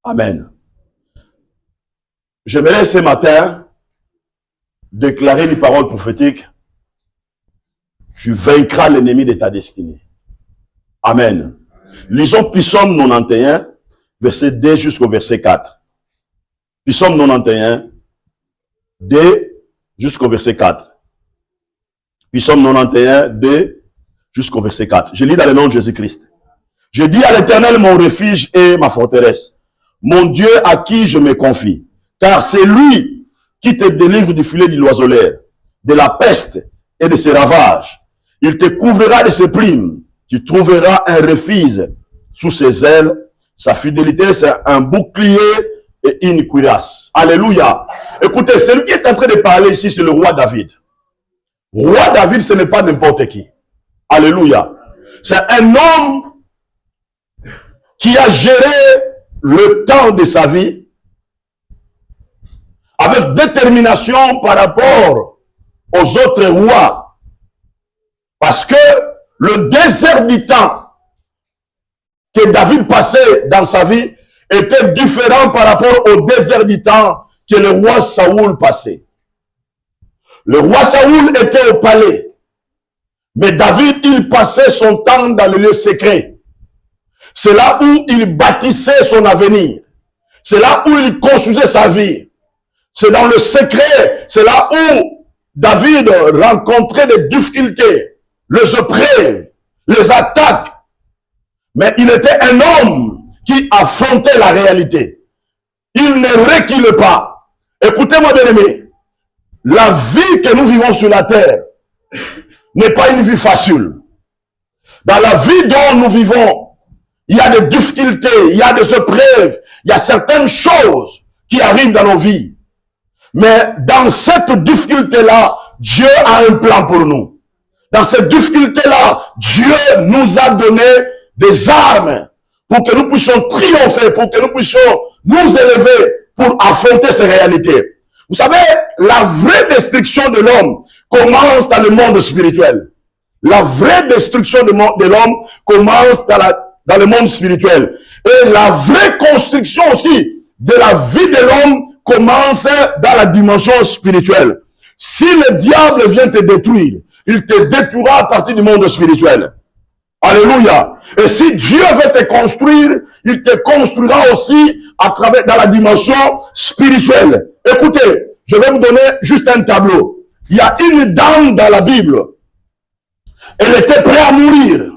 Amen. J'aimerais ce matin déclarer une parole prophétique. Tu vaincras l'ennemi de ta destinée. Amen. Lisons Psaume 91, verset 2 jusqu'au verset 4. Psaume 91, 2 jusqu'au verset 4. Psaume 91, 2 jusqu'au verset 4. Je lis dans le nom de Jésus-Christ. Je dis à l'Éternel mon refuge et ma forteresse, mon Dieu à qui je me confie. Car c'est lui qui te délivre du filet de l'oiseleur, de la peste et de ses ravages. Il te couvrira de ses plumes. Tu trouveras un refuge sous ses ailes. Sa fidélité, c'est un bouclier et une cuirasse. Alléluia. Écoutez, celui qui est en train de parler ici, c'est le roi David. Roi David, ce n'est pas n'importe qui. Alléluia. C'est un homme qui a géré le temps de sa vie avec détermination par rapport aux autres rois. Parce que le désert du temps que David passait dans sa vie était différent par rapport au désert du temps que le roi Saoul passait. Le roi Saoul était au palais, mais David, il passait son temps dans le lieu secret. C'est là où il bâtissait son avenir. C'est là où il construisait sa vie. C'est dans le secret. C'est là où David rencontrait des difficultés, les épreuves, les attaques. Mais il était un homme qui affrontait la réalité. Il ne recule pas. Écoutez-moi bien aimé. La vie que nous vivons sur la terre n'est pas une vie facile. Dans la vie dont nous vivons, il y a des difficultés, il y a des épreuves, il y a certaines choses qui arrivent dans nos vies. Mais dans cette difficulté-là, Dieu a un plan pour nous. Dans cette difficulté-là, Dieu nous a donné des armes pour que nous puissions triompher, pour que nous puissions nous élever pour affronter ces réalités. Vous savez, la vraie destruction de l'homme commence dans le monde spirituel. La vraie destruction de l'homme commence dans le monde spirituel. Et la vraie construction aussi de la vie de l'homme commence dans la dimension spirituelle. Si le diable vient te détruire, il te détruira à partir du monde spirituel. Alléluia. Et si Dieu veut te construire, il te construira aussi à travers, dans la dimension spirituelle. Écoutez, je vais vous donner juste un tableau. Il y a une dame dans la Bible. Elle était prête à mourir.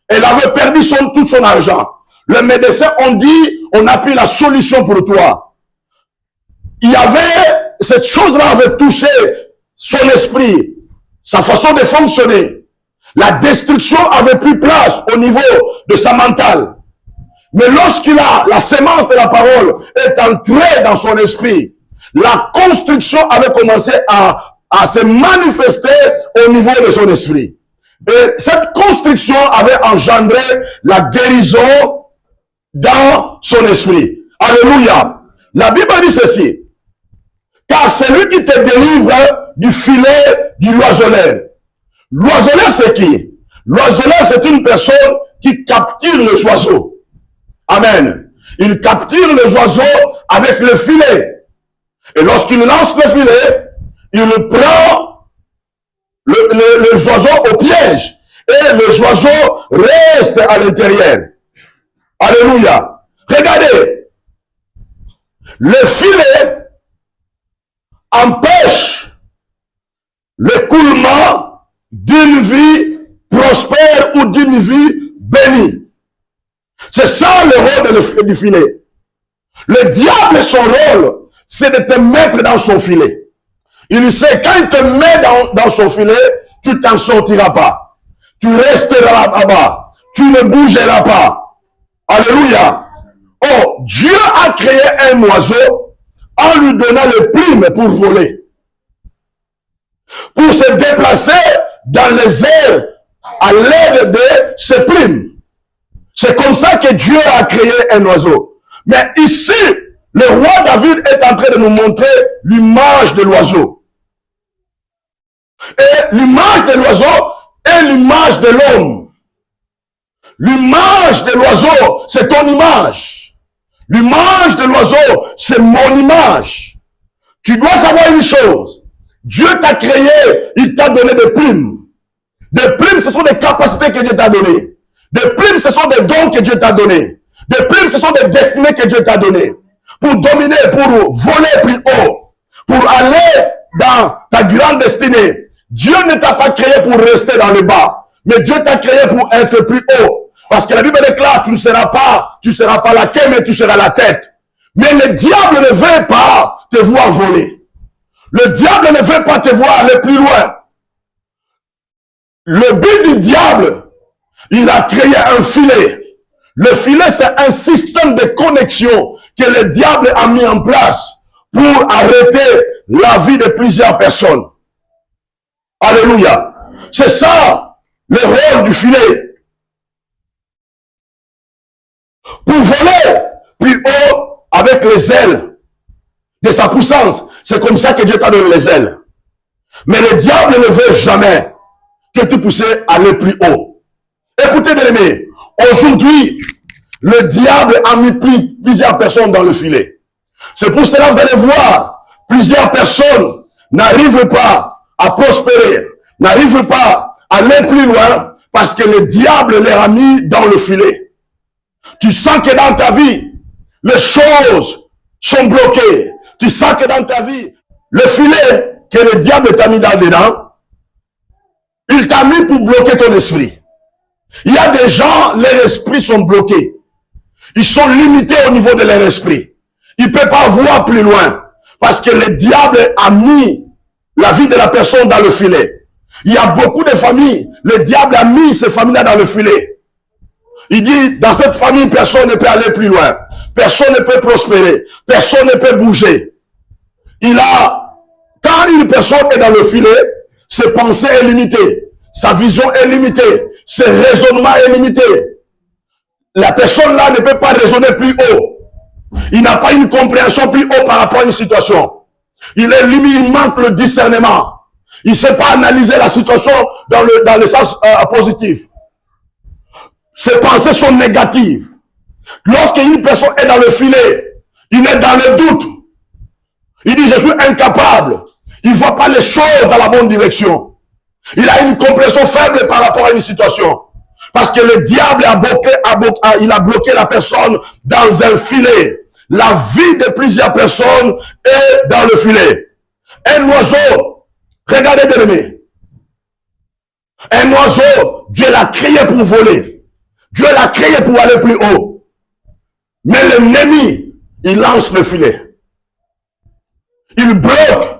Elle avait perdu tout son argent. Le médecin ont dit, on a pris la solution pour toi. Il y avait, cette chose-là avait touché son esprit, sa façon de fonctionner. La destruction avait pris place au niveau de sa mentale. Mais la sémence de la parole est entrée dans son esprit, la construction avait commencé à se manifester au niveau de son esprit. Et cette construction avait engendré la guérison dans son esprit. Alléluia. La Bible dit ceci. Car c'est lui qui te délivre du filet du l'oiseleur. L'oiseleur, c'est qui? L'oiseleur, c'est une personne qui capture les oiseaux. Amen. Il capture les oiseaux avec le filet. Et lorsqu'il lance le filet, il prend les oiseaux au piège. Et les oiseaux restent à l'intérieur. Alléluia. Regardez. Le filet empêche l'écoulement d'une vie prospère ou d'une vie bénie. C'est ça le rôle du filet. Le diable, son rôle, c'est de te mettre dans son filet. Il sait, quand il te met dans son filet, tu t'en sortiras pas. Tu resteras là-bas. Tu ne bougeras pas. Alléluia. Oh, Dieu a créé un oiseau en lui donnant les plumes pour voler. Pour se déplacer dans les airs à l'aide de ses plumes. C'est comme ça que Dieu a créé un oiseau. Mais ici, le roi David est en train de nous montrer l'image de l'oiseau. Et l'image de l'oiseau est l'image de l'homme. L'image de l'oiseau, c'est ton image. L'image de l'oiseau, c'est mon image. Tu dois savoir une chose. Dieu t'a créé, il t'a donné des plumes. Des plumes, ce sont des capacités que Dieu t'a données. Des plumes, ce sont des dons que Dieu t'a donnés. Des plumes, ce sont des destinées que Dieu t'a données. Pour dominer, pour voler plus haut. Pour aller dans ta grande destinée. Dieu ne t'a pas créé pour rester dans le bas. Mais Dieu t'a créé pour être plus haut. Parce que la Bible déclare, tu ne seras pas la queue, mais tu seras la tête. Mais le diable ne veut pas te voir voler. Le diable ne veut pas te voir aller plus loin. Le but du diable, il a créé un filet. Le filet, c'est un système de connexion que le diable a mis en place pour arrêter la vie de plusieurs personnes. Alléluia. C'est ça, le rôle du filet. Pour voler plus haut avec les ailes de sa puissance. C'est comme ça que Dieu t'a donné les ailes. Mais le diable ne veut jamais que tu puisses aller plus haut. Écoutez, bien aimés, aujourd'hui, le diable a mis plusieurs personnes dans le filet. C'est pour cela que vous allez voir, plusieurs personnes n'arrivent pas à prospérer, n'arrivent pas à aller plus loin, parce que le diable les a mis dans le filet. Tu sens que dans ta vie, les choses sont bloquées. Tu sens que dans ta vie, le filet que le diable t'a mis dedans, il t'a mis pour bloquer ton esprit. Il y a des gens, leurs esprits sont bloqués. Ils sont limités au niveau de leur esprit. Ils ne peuvent pas voir plus loin. Parce que le diable a mis la vie de la personne dans le filet. Il y a beaucoup de familles. Le diable a mis ces familles-là dans le filet. Il dit, dans cette famille, personne ne peut aller plus loin. Personne ne peut prospérer. Personne ne peut bouger. Quand une personne est dans le filet, ses pensées sont limitées. Sa vision est limitée. Ses raisonnements sont limités. La personne là ne peut pas raisonner plus haut. Il n'a pas une compréhension plus haut par rapport à une situation. Il est limité, il manque le discernement. Il ne sait pas analyser la situation dans le sens positif. Ses pensées sont négatives. Lorsqu'une personne est dans le filet, il est dans le doute. Il dit, je suis incapable. Il ne voit pas les choses dans la bonne direction. Il a une compréhension faible par rapport à une situation. Parce que le diable a bloqué la personne dans un filet. La vie de plusieurs personnes est dans le filet. Un oiseau, regardez bien aimé. Un oiseau, Dieu l'a créé pour voler. Dieu l'a créé pour aller plus haut. Mais l'ennemi, il lance le filet. Il bloque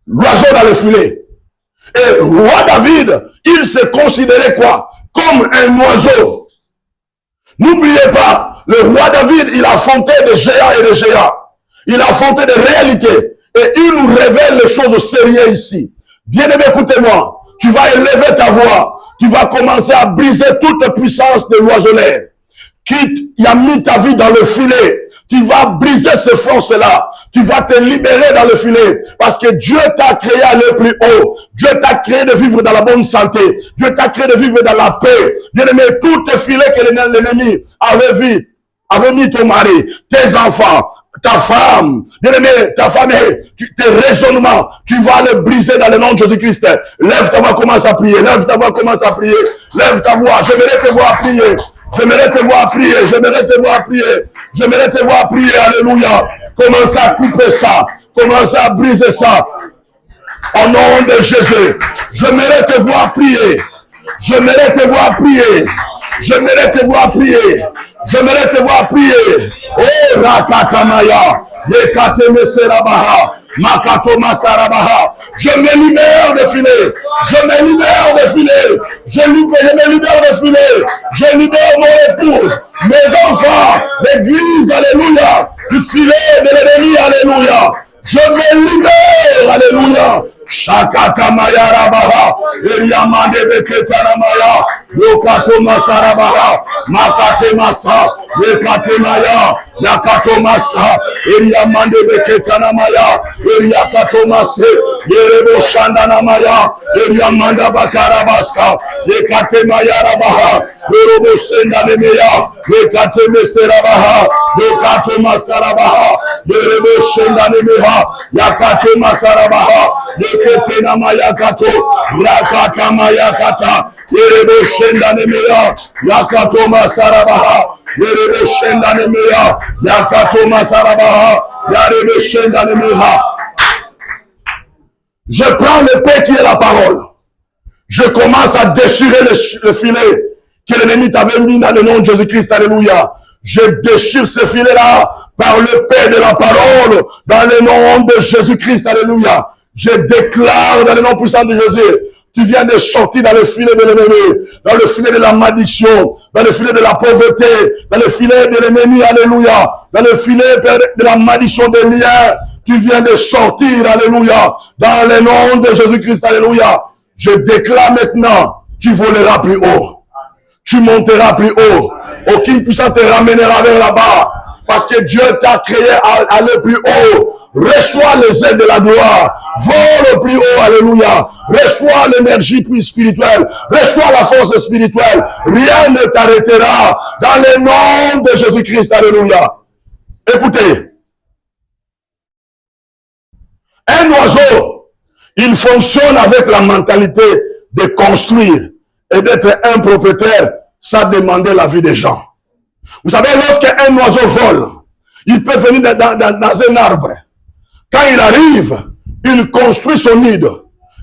l'oiseau dans le filet. Et roi David, il se considérait quoi? Comme un oiseau. N'oubliez pas, le roi David, il a affronté des géants et des géants. Il a affronté des réalités. Et il nous révèle les choses sérieuses ici. Bien-aimé, écoutez-moi. Tu vas élever ta voix. Tu vas commencer à briser toute puissance de l'oiseleur qui a mis ta vie dans le filet. Tu vas briser ce force-là. Tu vas te libérer dans le filet. Parce que Dieu t'a créé à aller plus haut. Dieu t'a créé de vivre dans la bonne santé. Dieu t'a créé de vivre dans la paix. Bien-aimé, tout le filet que l'ennemi avait mis ton mari, tes enfants, ta femme, bien-aimé, ta famille, tes raisonnements, tu vas les briser dans le nom de Jésus-Christ. Lève ta voix, commence à prier. Lève ta voix, commence à prier. Lève ta voix. J'aimerais te voir prier. J'aimerais te voir prier. J'aimerais te voir prier. J'aimerais te voir prier. Alléluia. Commence à couper ça. Commence à briser ça. Au nom de Jésus. J'aimerais te voir prier. J'aimerais te voir prier. J'aimerais te voir prier. J'aimerais te voir prier. Oh, Rakatamaya. Yekateme Serabaha. Makato Masarabaha. Je me libère de filet. Je me libère de filet. Je me libère de filet. Je libère mon épouse, mes enfants, l'église, alléluia, du filet de l'ennemi, alléluia. Je me libère, alléluia. Shakata Mayara Baha, Eliamande Beketana Maya, Lokato Masarabaha, Makate Masa, Lekate Maya, Yakato Masa, Eliamande Beketana Maya, Eliakato Mase, Yerebo Shandana Maya, Eliamanda Bakarabasa, Lekate Mayara Baha, Yorobo Sendane Meya, Lekate Meserabaha, Lokato Masarabaha, Yerebo Shendane Meha, Yakato Masarabaha, Lekete Namayakato, Rakata Mayakata, Yerebo Shendane Meya, Yakato Masarabaha, Yerebo Shendane Meya, Yakato Masarabaha, Yarebo Shendane Meya. Je prends l'épée qui est la parole. Je commence à déchirer le filet que l'ennemi t'avait mis dans le nom de Jésus-Christ. Alléluia. Je déchire ce filet-là par l'épée de la parole dans le nom de Jésus-Christ. Alléluia. Je déclare dans le nom puissant de Jésus. Tu viens de sortir dans le filet de l'ennemi, dans le filet de la malédiction, dans le filet de la pauvreté, dans le filet de l'ennemi. Alléluia. Dans le filet de la malédiction des liens. Tu viens de sortir. Alléluia. Dans le nom de Jésus-Christ. Alléluia. Je déclare maintenant, tu voleras plus haut. Tu monteras plus haut. Aucune puissance te ramènera vers là-bas. Parce que Dieu t'a créé à aller plus haut. Reçois les ailes de la gloire. Vole plus haut. Alléluia. Reçois l'énergie spirituelle. Reçois la force spirituelle. Rien ne t'arrêtera. Dans le nom de Jésus-Christ. Alléluia. Écoutez. Un oiseau, il fonctionne avec la mentalité de construire et d'être un propriétaire sans demander l'avis des gens. Vous savez, lorsqu'un oiseau vole, il peut venir dans un arbre. Quand il arrive, il construit son nid,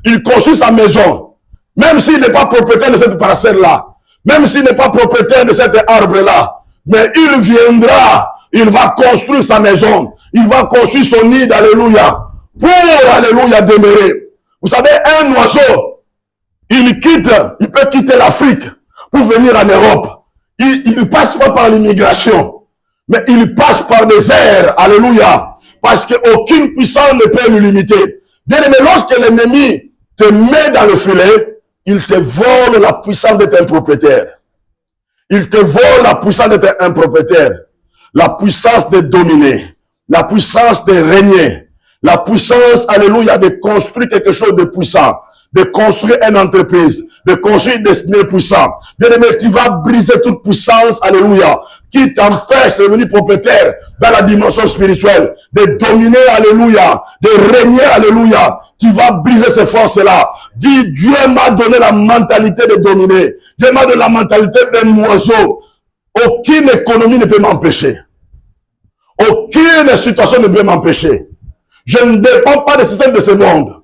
il construit sa maison. Même s'il n'est pas propriétaire de cette parcelle-là, même s'il n'est pas propriétaire de cet arbre-là, mais il viendra, il va construire sa maison, il va construire son nid, alléluia, pour, alléluia, demeurer. Vous savez, un oiseau, il peut quitter l'Afrique pour venir en Europe. Il ne passe pas par l'immigration, mais il passe par des airs, alléluia, parce qu'aucune puissance ne peut le limiter. Bien aimé, lorsque l'ennemi te met dans le filet, il te vole la puissance d'être un propriétaire. Il te vole la puissance d'être un propriétaire, la puissance de dominer, la puissance de régner, la puissance, alléluia, de construire quelque chose de puissant, de construire une entreprise, de construire une destinée puissante. Bien aimé, tu vas briser toute puissance, alléluia, qui t'empêche de devenir propriétaire dans la dimension spirituelle, de dominer, alléluia, de régner, alléluia. Tu vas briser ces forces-là. Dis, Dieu m'a donné la mentalité de dominer. Dieu m'a donné la mentalité d'un oiseau. Aucune économie ne peut m'empêcher. Aucune situation ne peut m'empêcher. Je ne dépends pas des systèmes de ce monde.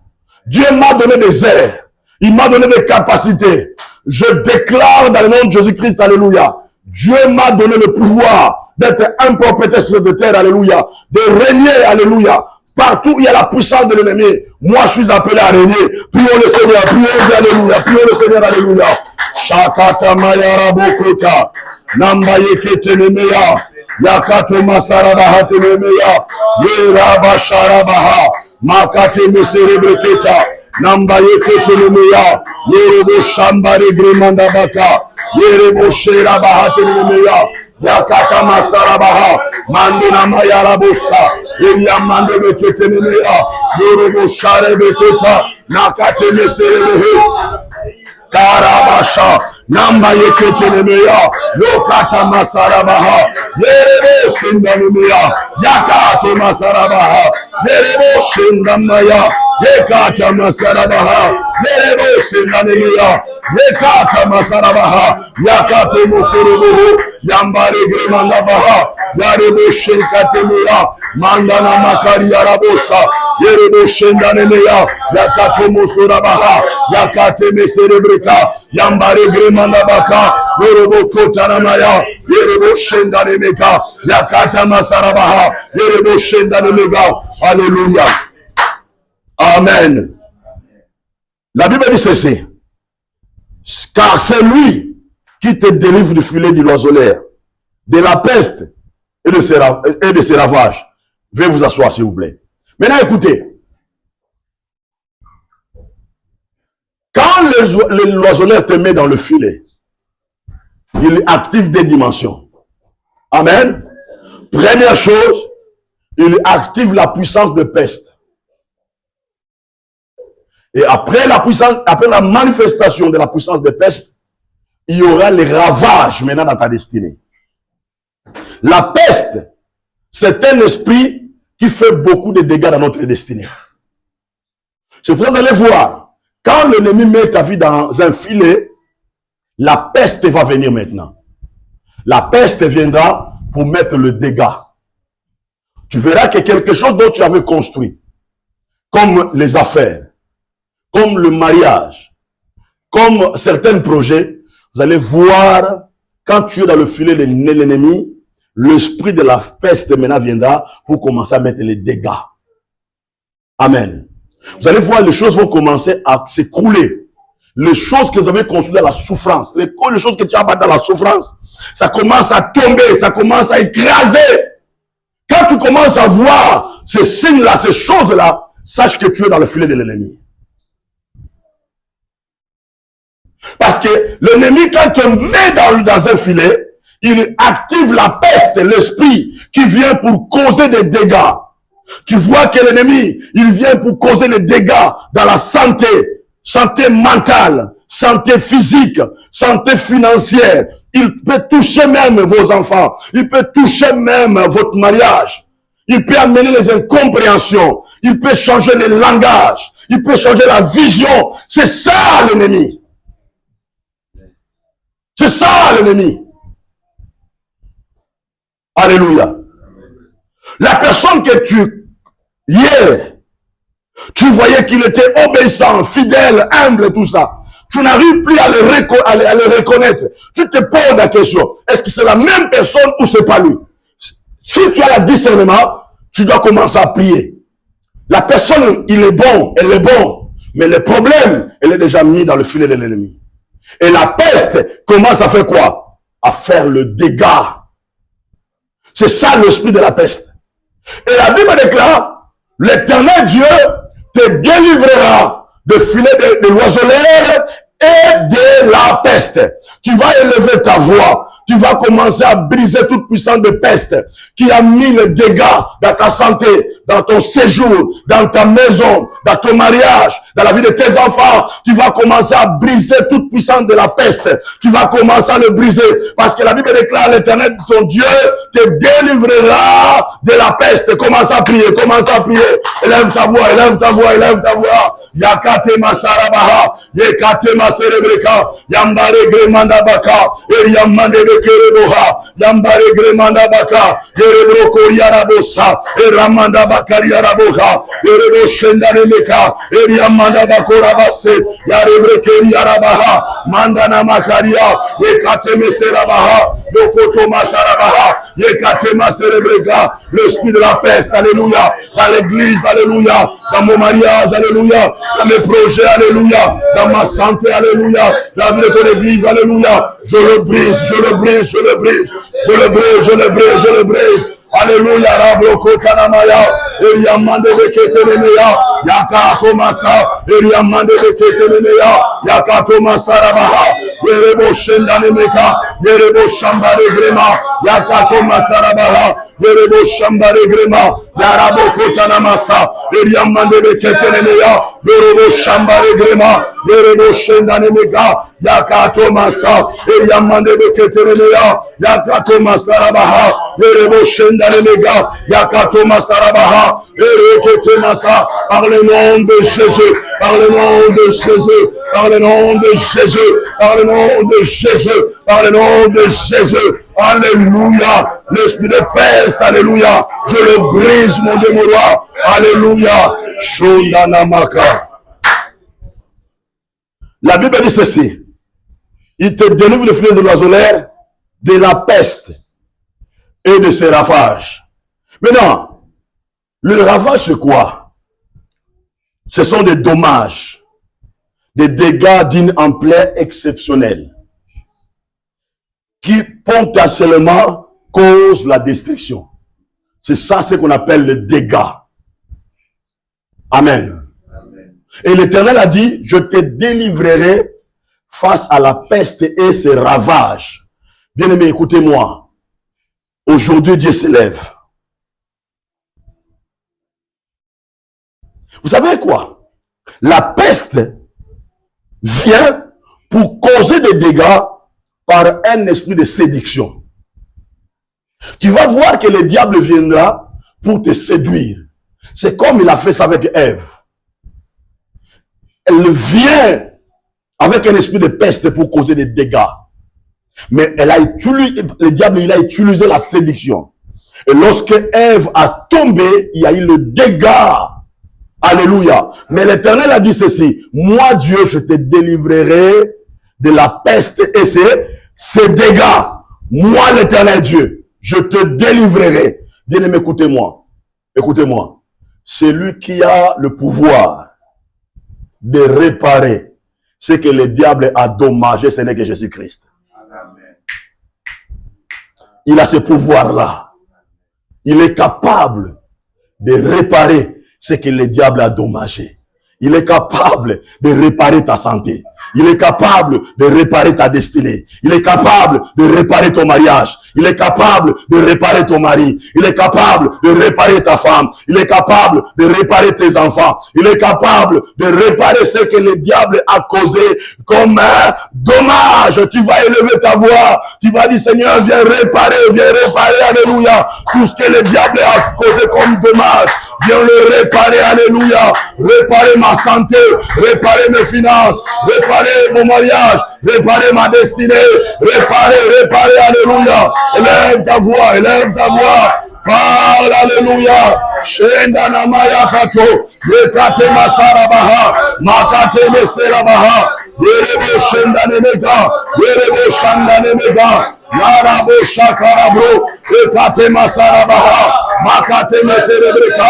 Dieu m'a donné des airs. Il m'a donné des capacités. Je déclare dans le nom de Jésus-Christ, alléluia. Dieu m'a donné le pouvoir d'être un propriétaire sur cette terre, alléluia. De régner, alléluia. Partout où il y a la puissance de l'ennemi, moi je suis appelé à régner. Prions le Seigneur, prions alléluia, prions le Seigneur, alléluia. Shakata Mayara Bokota, Nambayeke Tenemeya, Yakato Masarabaha Tenemeya, Yeraba Sharabaha, Makate Meserebreketa, Nambayeke Tenemeya, Yerebo Shambare Gremanda Baka, Yerebo Sherabaha Tenemeya, Yakata Masarabaha, Mandina Mayarabosa, Eliamande Beketenemeya, Yerebo Sharebeketa, Nakate Meserebehe, Karabasha, Namba Yeketenemeya, Lokata Masarabaha, Yerebo Sindanemeya, Yakato Masarabaha, Yerebo Sindamaya, Yekata Masarabaha, Yerebo Sindanemeya, Yekata Masarabaha, Yakato Musurubu, Yambare Grimandabaha, Yarebo Shinkatemeya, Mandana Makari Yarabosa, Yerebo Shindanemeya, Yakato Musurabaha, Yakate Meserebreka, Yambare Grimandabaka, Yerebo Kotanamaya, Yerebo Shindanemeka, Yakata Masarabaha, Yerebo Shindanemega. Alléluia. Amen. La Bible dit ceci. Car c'est lui qui te délivre du filet du oiseleur, de la peste et de ses ravages. Veuillez vous asseoir, s'il vous plaît. Maintenant, écoutez. Quand l'oiseleur te met dans le filet, il active des dimensions. Amen. Première chose, il active la puissance de peste. Et après la manifestation de la puissance de peste, il y aura les ravages maintenant dans ta destinée. La peste, c'est un esprit qui fait beaucoup de dégâts dans notre destinée. C'est pour ça que vous allez voir, quand l'ennemi met ta vie dans un filet, la peste va venir maintenant. La peste viendra pour mettre le dégât. Tu verras que quelque chose dont tu avais construit, comme les affaires, comme le mariage, comme certains projets, vous allez voir, quand tu es dans le filet de l'ennemi, l'esprit de la peste maintenant viendra pour commencer à mettre les dégâts. Amen. Vous allez voir, les choses vont commencer à s'écrouler. Les choses que vous avez construites dans la souffrance, les choses que tu as battues dans la souffrance, ça commence à tomber, ça commence à écraser. Quand tu commences à voir ces signes-là, ces choses-là, sache que tu es dans le filet de l'ennemi. Parce que l'ennemi, quand tu te met dans un filet, il active la peste, l'esprit qui vient pour causer des dégâts. Tu vois que l'ennemi, il vient pour causer des dégâts dans la santé, santé mentale, santé physique, santé financière. Il peut toucher même vos enfants. Il peut toucher même votre mariage. Il peut amener les incompréhensions. Il peut changer les langages. Il peut changer la vision. C'est ça l'ennemi. C'est ça l'ennemi. Alléluia. La personne que hier, tu voyais qu'il était obéissant, fidèle, humble, tout ça. Tu n'arrives plus à le reconnaître. Tu te poses la question, est-ce que c'est la même personne ou c'est pas lui? Si tu as le discernement, tu dois commencer à prier. La personne, il est bon, elle est bon. Mais le problème, elle est déjà mise dans le filet de l'ennemi. Et la peste commence à faire quoi? À faire le dégât. C'est ça l'esprit de la peste. Et la Bible déclare, l'Éternel Dieu te délivrera de filet de l'oiseleur et de la peste. Tu vas élever ta voix. Tu vas commencer à briser toute puissance de peste qui a mis le dégât dans ta santé, dans ton séjour, dans ta maison, dans ton mariage, dans la vie de tes enfants. Tu vas commencer à briser toute puissance de la peste. Tu vas commencer à le briser parce que la Bible déclare l'Éternel, ton Dieu, te délivrera de la peste. Commence à prier, commence à prier. Élève ta voix, élève ta voix, élève ta voix. Yakate masarabaha, yekate maserebreka, yambare gremanda baka, yamande bekereboha, yambare gremanda baka, yerebroko yarabosa, eramanda bakari yaraboha, yerebo shendane meka, yamanda bakora base, yarebreke yarabaha, mandana makaria, yekate meserabaha, yokoto masarabaha, yekate maserebreka, l'esprit de la peste, alléluia, dans l'église, alléluia, dans mon mariage, alléluia, dans mes projets, alléluia, dans ma santé, alléluia, dans la vie de ton église, alléluia, je le brise, je le brise, je le brise, je le brise, je le brise, je le brise, alléluia, Rabroko Kanamaya, Eliamande Beketenemeya, Yaka Tomasa, Eliamande Beketenemeya, Yaka Tomasa Rabaha, Yerebo Shendanemeka, Yerebo Shambare Grema, Yaka Tomasa Rabaha, Yerebo Shambare Grema, Yaraboko Tanamasa, Eliamande Beketenemeya, Yerebo Shambare Grema, Yerebo Shendanemeka, Yaka Tomasa, Eliamande Beketenemeya, Yaka Tomasa Rabaha, Yerebo Shendanemeka, Yaka Tomasa Rabaha, par le nom de Jésus, par le nom de Jésus, par le nom de Jésus, par le nom de Jésus, par le nom de Jésus. Alléluia. L'esprit de peste, alléluia. Je le brise, mon Dieu, mon roi. Alléluia. Shondanamaka. La Bible dit ceci. Il te délivre le filet de l'oiseleur, de la peste et de ses ravages. Maintenant, le ravage, c'est quoi? Ce sont des dommages, des dégâts d'une ampleur exceptionnelle qui potentiellement causent la destruction. C'est ça ce qu'on appelle le dégât. Amen. Amen. Et l'Éternel a dit, je te délivrerai face à la peste et ses ravages. Bien-aimés, écoutez-moi. Aujourd'hui, Dieu s'élève. Vous savez quoi? La peste vient pour causer des dégâts par un esprit de séduction. Tu vas voir que le diable viendra pour te séduire. C'est comme il a fait ça avec Ève. Elle vient avec un esprit de peste pour causer des dégâts. Mais elle a utilisé, le diable, il a utilisé la séduction. Et lorsque Ève a tombé, il y a eu le dégât. Alléluia. Mais l'Éternel a dit ceci. Moi, Dieu, je te délivrerai de la peste et ses dégâts. Moi, l'Éternel Dieu, je te délivrerai. Bien-aimé, écoutez-moi. Écoutez-moi. C'est lui qui a le pouvoir de réparer ce que le diable a dommagé, ce n'est que Jésus-Christ. Il a ce pouvoir-là. Il est capable de réparer ce que le diable a dommagé. Il est capable de réparer ta santé. Il est capable de réparer ta destinée. Il est capable de réparer ton mariage. Il est capable de réparer ton mari. Il est capable de réparer ta femme. Il est capable de réparer tes enfants. Il est capable de réparer ce que le diable a causé comme un dommage. Tu vas élever ta voix. Tu vas dire, Seigneur, viens réparer, alléluia. Tout ce que le diable a causé comme dommage. Viens le réparer, alléluia. Réparer ma santé, réparer mes finances, réparer mon mariage, réparer ma destinée, réparer, alléluia. Élève ta voix, parle, alléluia. Shendana maya kato, yekate masarabaha, makate meserabaha, yerebo shendane mega, yerebo shandane mega, yarabo shakarabro, yekate masarabaha, makate meserebreka,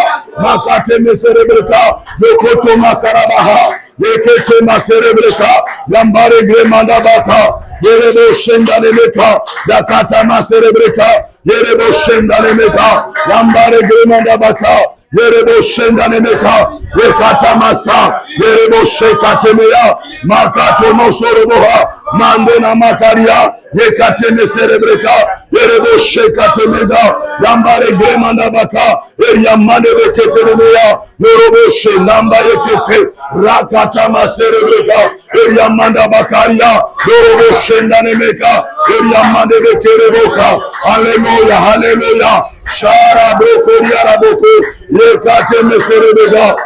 yokoto masarabaha, yekete maserebreka, yambare gremanda baka, yerebo shendane mega, yakata maserebreka, yerebo shendane mega, yambare gremanda baka, yerebo shendane mega, yekata masa, yerebo shekate meya, makato mosoroboha, mandena makaria, yekate meserebreka, yerebo shekate mega, yambare gremanda baka, Eriamane bekete meya, yorobo shenamba yekete, rakata maserebreka, Eriamanda bakaria, yorobo shendane mega, Eriamane bekereboka, alléluia, alléluia, shara boko yara boko, yekate meserebreka.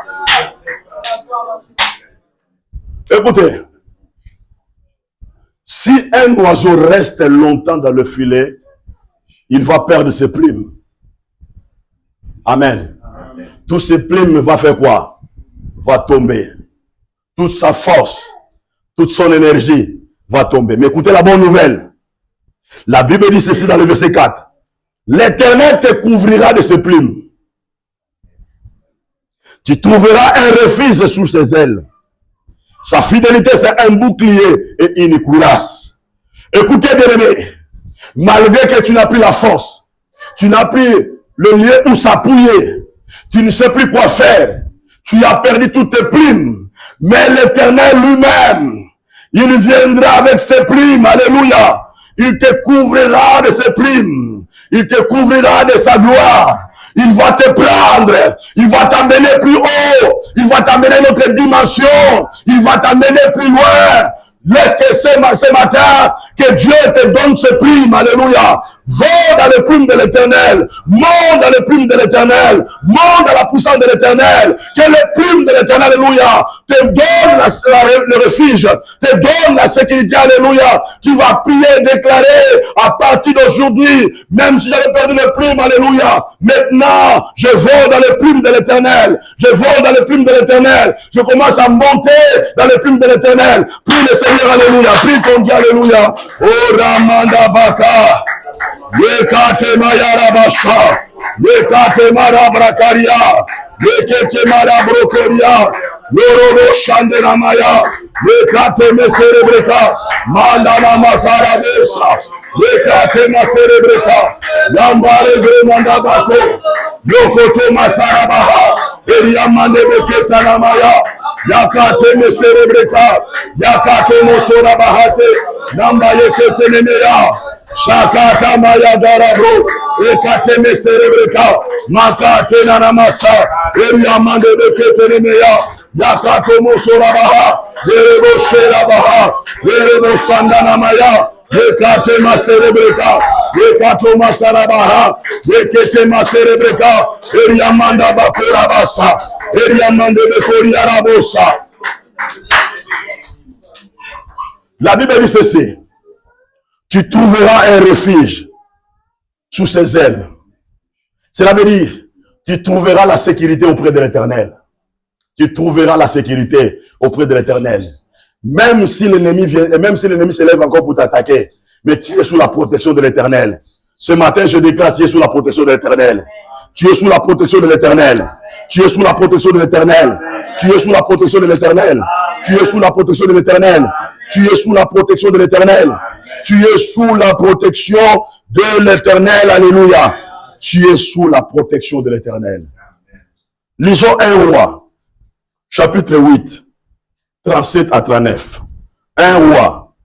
Écoutez, si un oiseau reste longtemps dans le filet, il va perdre ses plumes. Amen. Amen. Tous ses plumes va faire quoi? Va tomber. Toute sa force, toute son énergie va tomber. Mais écoutez la bonne nouvelle. La Bible dit ceci dans le verset 4. L'Éternel te couvrira de ses plumes. Tu trouveras un refuge sous ses ailes. Sa fidélité, c'est un bouclier et une cuirasse. Écoutez, bien-aimé, malgré que tu n'as plus la force, tu n'as plus le lieu où s'appuyer, tu ne sais plus quoi faire, tu as perdu toutes tes plumes, mais l'Éternel lui-même, il viendra avec ses plumes, alléluia, il te couvrira de ses plumes, il te couvrira de sa gloire. Il va te prendre, il va t'amener plus haut, il va t'amener une autre dimension, il va t'amener plus loin. Laisse que ce matin, que Dieu te donne ses plumes, alléluia. Va dans les plumes de l'Éternel, monte dans les plumes de l'Éternel, monte dans la puissance de l'Éternel, que les plumes de l'Éternel, alléluia, te donne le refuge, te donne la sécurité, alléluia. Tu vas prier, déclarer, à partir d'aujourd'hui, même si j'avais perdu les plumes, alléluia, maintenant, je vole dans les plumes de l'Éternel, je vole dans les plumes de l'Éternel, je commence à monter dans les plumes de l'Éternel. Prie le Seigneur, alléluia, prie ton Dieu, alléluia. Oh, Ramanda Baka. Yekate mayara basha, yekate mara brakaria, yekate mara brokoria, yorobo shandena maya, yekate meserebreka, mandana makara besa, yekate maserebreka, yambare gremanda bako, yokote masarabaha, eriyamande beketa namaya, Yakate me cerebreka. Yakate mo sora bahate. Namba yekete nemeya. Shakata maya darabro. Ekate me cerebreka. Makate nanamasa. Eriamande bekete nemeya. Yakate mo sora baha. Yerebo shera baha. Yerebo sandana maya. Yekate ma cerebreka. Yekato ma sarabaha. Yekete ma cerebreka. Eriamanda bakura basa. Eriamande bekori arabosa. La Bible dit ceci. Tu trouveras un refuge sous ses ailes. Cela veut dire, tu trouveras la sécurité auprès de l'Éternel. Tu trouveras la sécurité auprès de l'Éternel. Même si l'ennemi vient, et même si l'ennemi se lève encore pour t'attaquer, mais tu es sous la protection de l'Éternel. Ce matin, je déclare, tu es sous la protection de l'Éternel. Tu es sous la protection de l'Éternel. Tu es sous la protection de l'Éternel. Tu es sous la protection de l'Éternel. Tu es sous la protection de l'Éternel. Tu es sous la protection de l'Éternel. Tu es sous la protection de l'Éternel. Alléluia. Tu es sous la protection de l'Éternel. Lisons 1 Roi, chapitre 8, 37 à 39. 1 Roi,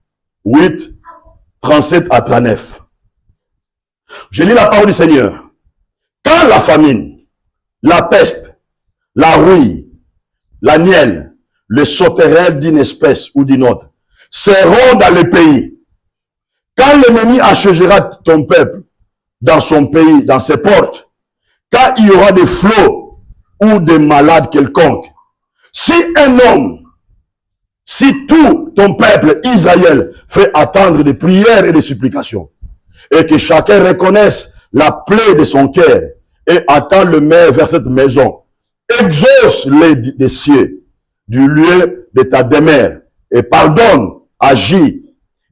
8, 37 à 39. Je lis la parole du Seigneur. Quand la famine, la peste, la rouille, la nielle, le sauterelle d'une espèce ou d'une autre seront dans le pays, quand l'ennemi achèvera ton peuple dans son pays, dans ses portes, quand il y aura des flots ou des malades quelconques, si un homme, si tout ton peuple Israël fait attendre des prières et des supplications, et que chacun reconnaisse la plaie de son cœur et attend le maire vers cette maison, exauce les des cieux du lieu de ta demeure et pardonne, agis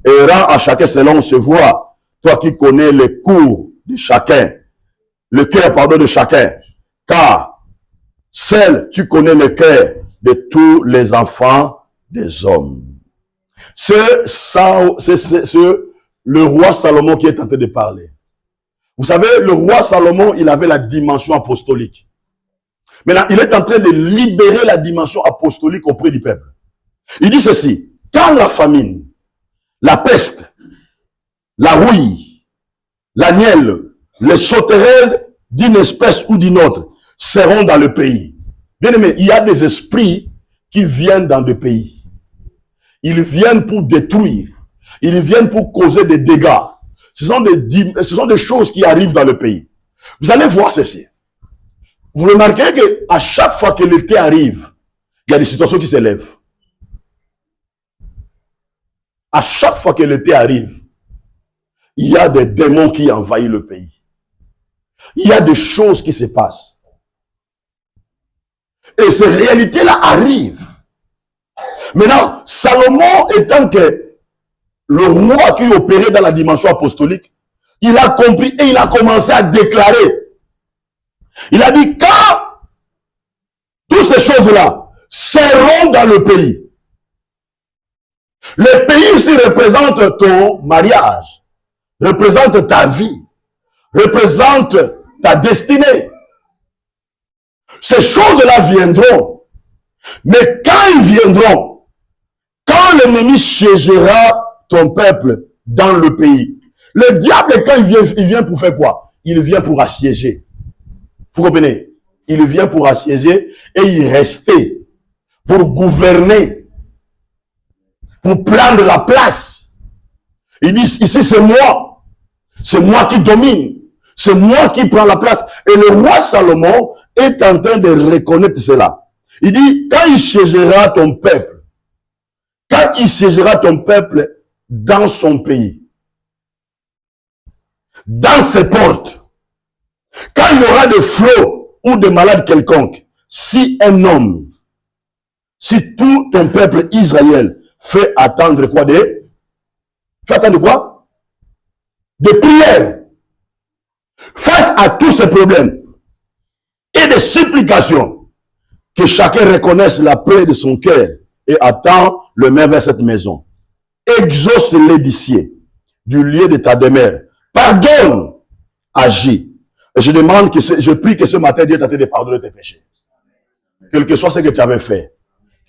et rends à chacun selon ses voies, toi qui connais les cours de chacun, le cœur, pardon, de chacun, car seul tu connais le cœur de tous les enfants des hommes. C'est le roi Salomon qui est en train de parler. Vous savez, le roi Salomon, il avait la dimension apostolique. Maintenant, il est en train de libérer la dimension apostolique auprès du peuple. Il dit ceci, quand la famine, la peste, la rouille, la nielle, les sauterelles d'une espèce ou d'une autre seront dans le pays. Bien aimé, il y a des esprits qui viennent dans le pays. Ils viennent pour détruire. Ils viennent pour causer des dégâts. Ce sont des choses qui arrivent dans le pays. Vous allez voir ceci. Vous remarquez qu'à chaque fois que l'été arrive, il y a des situations qui s'élèvent. À chaque fois que l'été arrive, il y a des démons qui envahissent le pays. Il y a des choses qui se passent. Et ces réalités-là arrivent. Maintenant, Salomon étant que le roi qui opérait dans la dimension apostolique, il a compris et il a commencé à déclarer. Il a dit, quand toutes ces choses-là seront dans le pays, le pays ici représente ton mariage, représente ta vie, représente ta destinée. Ces choses-là viendront. Mais quand ils viendront, quand l'ennemi siégera ton peuple dans le pays, le diable, quand il vient pour faire quoi? Il vient pour assiéger. Vous comprenez? Il vient pour assiéger et y rester, pour gouverner, pour prendre la place. Il dit, ici c'est moi qui domine, c'est moi qui prends la place. Et le roi Salomon est en train de reconnaître cela. Il dit, quand il siégera ton peuple, quand il siégera ton peuple dans son pays, dans ses portes, quand il y aura des flots ou des malades quelconques, si un homme, si tout ton peuple Israël fait attendre quoi? Fait attendre quoi? Des prières. Face à tous ces problèmes et des supplications, que chacun reconnaisse la plaie de son cœur et attend le maire vers cette maison. Exauce l'édicier du lieu de ta demeure. Pardonne, agis. Et je demande je prie que ce matin Dieu t'ait de pardonner tes péchés. Quel que soit ce que tu avais fait.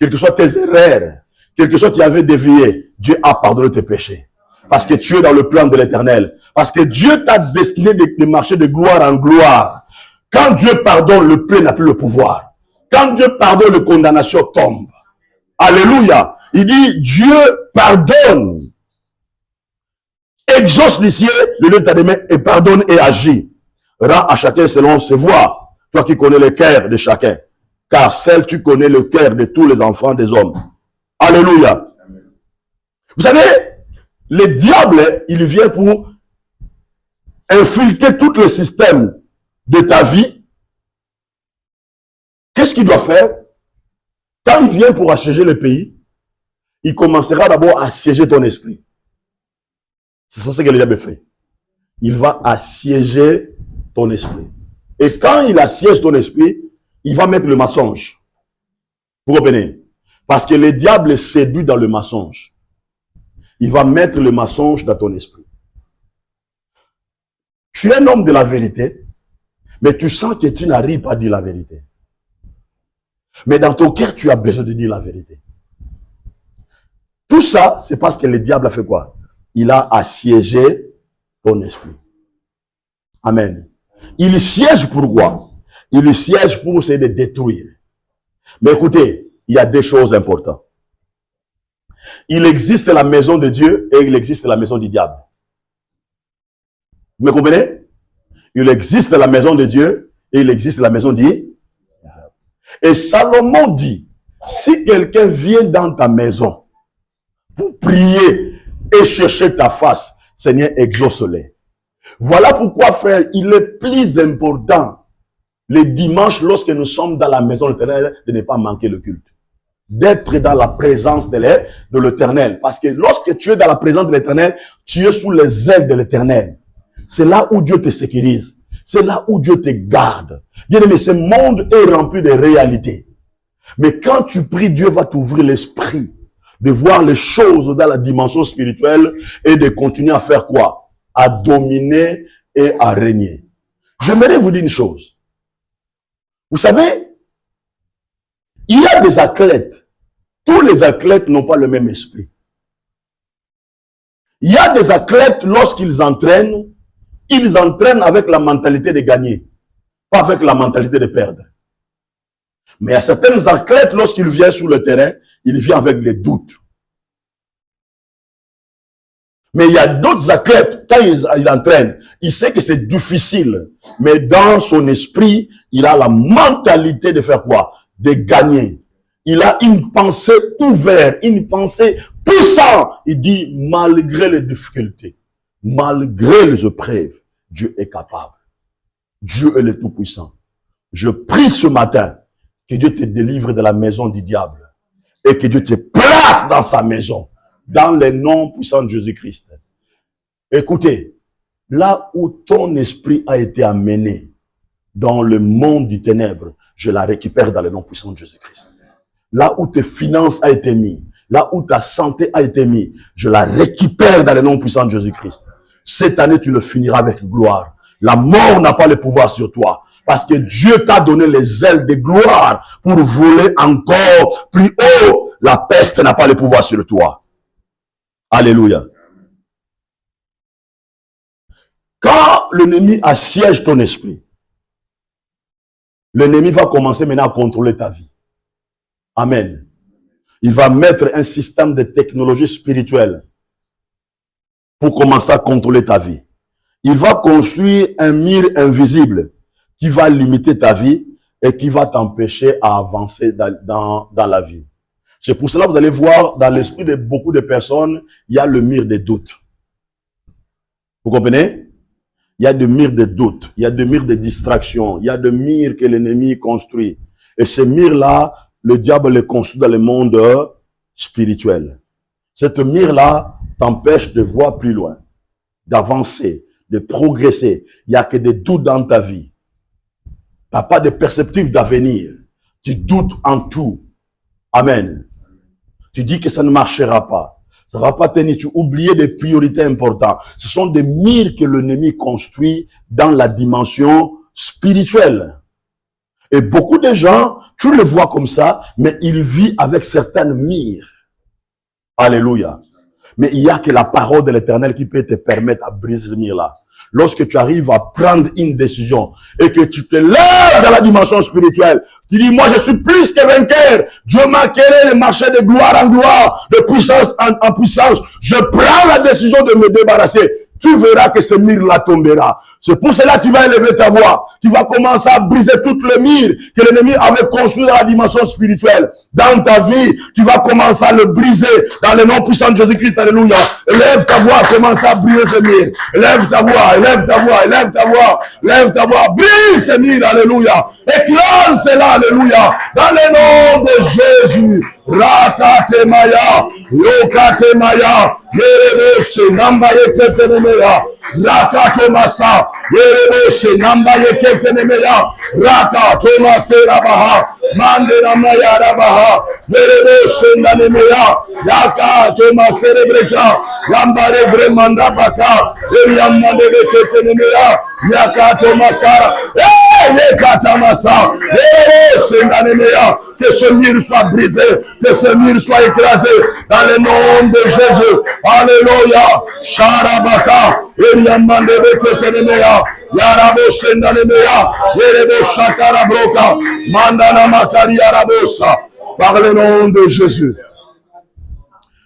quelles que soient tes erreurs, quel que soit tu avais dévié, Dieu a pardonné tes péchés. Parce que tu es dans le plan de l'Éternel. Parce que Dieu t'a destiné de marcher de gloire en gloire. Quand Dieu pardonne, le plein n'a plus le pouvoir. Quand Dieu pardonne, la condamnation tombe. Alléluia. Il dit, Dieu pardonne. Exauce les cieux, le Dieu de ta main, et pardonne et agit. Rends à chacun selon ses voies. Toi qui connais le cœur de chacun. Car seul tu connais le cœur de tous les enfants des hommes. Alléluia. Vous savez, le diable, il vient pour infiltrer tout le système de ta vie. Qu'est-ce qu'il doit faire? Quand il vient pour assiéger le pays, il commencera d'abord à assiéger ton esprit. C'est ça ce que le diable fait. Il va assiéger ton esprit. Et quand il assiège ton esprit, il va mettre le mensonge. Vous comprenez? Parce que le diable séduit dans le mensonge. Il va mettre le mensonge dans ton esprit. Tu es un homme de la vérité, mais tu sens que tu n'arrives pas à dire la vérité. Mais dans ton cœur, tu as besoin de dire la vérité. Tout ça, c'est parce que le diable a fait quoi? Il a assiégé ton esprit. Amen. Il siège pourquoi? Il siège pour essayer de détruire. Mais écoutez, il y a deux choses importantes. Il existe la maison de Dieu et il existe la maison du diable. Vous me comprenez? Il existe la maison de Dieu et il existe la maison du diable. Et Salomon dit, si quelqu'un vient dans ta maison pour prier et chercher ta face, Seigneur, exauce-les. Voilà pourquoi, frère, il est plus important les dimanches, lorsque nous sommes dans la maison de l'Éternel, de ne pas manquer le culte. D'être dans la présence de l'Éternel. Parce que lorsque tu es dans la présence de l'Éternel, tu es sous les ailes de l'Éternel. C'est là où Dieu te sécurise. C'est là où Dieu te garde. Bien aimé, ce monde est rempli de réalités. Mais quand tu pries, Dieu va t'ouvrir l'esprit de voir les choses dans la dimension spirituelle et de continuer à faire quoi? À dominer et à régner. J'aimerais vous dire une chose. Vous savez, il y a des athlètes. Tous les athlètes n'ont pas le même esprit. Il y a des athlètes, lorsqu'ils entraînent, ils entraînent avec la mentalité de gagner, pas avec la mentalité de perdre. Mais il y a certains athlètes, lorsqu'ils viennent sur le terrain, ils viennent avec des doutes. Mais il y a d'autres athlètes, quand ils entraînent, ils savent que c'est difficile. Mais dans son esprit, il a la mentalité de faire quoi? De gagner. Il a une pensée ouverte, une pensée puissante. Il dit, malgré les difficultés, malgré les épreuves, Dieu est capable. Dieu est le Tout-Puissant. Je prie ce matin que Dieu te délivre de la maison du diable et que Dieu te place dans sa maison, dans le nom puissant de Jésus-Christ. Écoutez, là où ton esprit a été amené dans le monde du ténèbre, je la récupère dans le nom puissant de Jésus-Christ. Là où tes finances a été mis, là où ta santé a été mise, je la récupère dans le nom puissant de Jésus-Christ. Cette année, tu le finiras avec gloire. La mort n'a pas le pouvoir sur toi. Parce que Dieu t'a donné les ailes de gloire pour voler encore plus haut. La peste n'a pas le pouvoir sur toi. Alléluia. Quand l'ennemi assiège ton esprit, l'ennemi va commencer maintenant à contrôler ta vie. Amen. Il va mettre un système de technologie spirituelle pour commencer à contrôler ta vie. Il va construire un mur invisible qui va limiter ta vie et qui va t'empêcher à avancer dans la vie. C'est pour cela que vous allez voir dans l'esprit de beaucoup de personnes, il y a le mur des doutes. Vous comprenez? Il y a des murs de doute, il y a des murs de distraction, il y a des murs que l'ennemi construit. Et ces murs-là, le diable les construit dans le monde spirituel. Cette mur-là t'empêche de voir plus loin, d'avancer, de progresser. Il n'y a que des doutes dans ta vie. Tu n'as pas de perspective d'avenir. Tu doutes en tout. Amen. Tu dis que ça ne marchera pas. Ça ne va pas tenir. Tu oublies des priorités importantes. Ce sont des murs que l'ennemi construit dans la dimension spirituelle. Et beaucoup de gens, Tu le vois comme ça, mais il vit avec certaines mires. Alléluia. Mais il n'y a que la parole de l'Éternel qui peut te permettre à briser ce mire-là. Lorsque tu arrives à prendre une décision et que tu te lèves dans la dimension spirituelle, tu dis, moi je suis plus que vainqueur. Dieu m'a créé le marché de gloire en gloire, de puissance en puissance. Je prends la décision de me débarrasser. Tu verras que ce mire-là tombera. C'est pour cela que tu vas élever ta voix. Tu vas commencer à briser toutes les mires que l'ennemi avait construit dans la dimension spirituelle. Dans ta vie, tu vas commencer à le briser dans le nom puissant de Jésus-Christ. Alléluia. Élève ta voix, commence à briser ce mire. Élève ta voix, élève ta voix, élève ta voix, élève ta voix. Brise ce mire, alléluia. Éclate cela, alléluia. Dans le nom de Jésus. Rakate maya, yokate maya, yerebose, namba yeketenemeya, rakato masa, yerebose, namba yeketenemeya, rakato masera baha, mandera maya rabaha, yerebose nanemeya, yakato maserebreka, yambare bremanda baka, yamande yeketenemeya, yakato masara, yekata masa, yerebose nanemeya. Que ce mur soit brisé, que ce mur soit écrasé dans le nom de Jésus. Alléluia. Sharabaka, Eliamandebe Ketenemeya, Yarabo Sendanemeya, Yerebo Shakarabroka, Mandana Makari Arabosa. Par le nom de Jésus.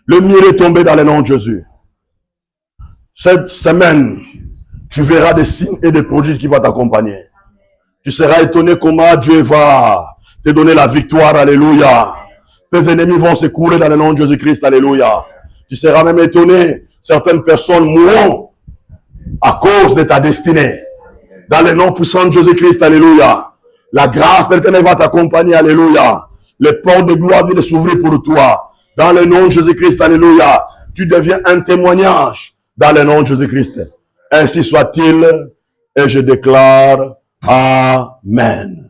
Le mur est tombé dans le nom de Jésus. Cette semaine, tu verras des signes et des prodiges qui vont t'accompagner. Tu seras étonné comment Dieu va te donner la victoire, alléluia. Tes ennemis vont se couler dans le nom de Jésus-Christ, alléluia. Tu seras même étonné, certaines personnes mourront à cause de ta destinée. Dans le nom puissant de Jésus-Christ, alléluia. La grâce de l'Éternel va t'accompagner, alléluia. Les portes de gloire viennent s'ouvrir pour toi. Dans le nom de Jésus-Christ, alléluia. Tu deviens un témoignage dans le nom de Jésus-Christ. Ainsi soit-il, et je déclare Amen.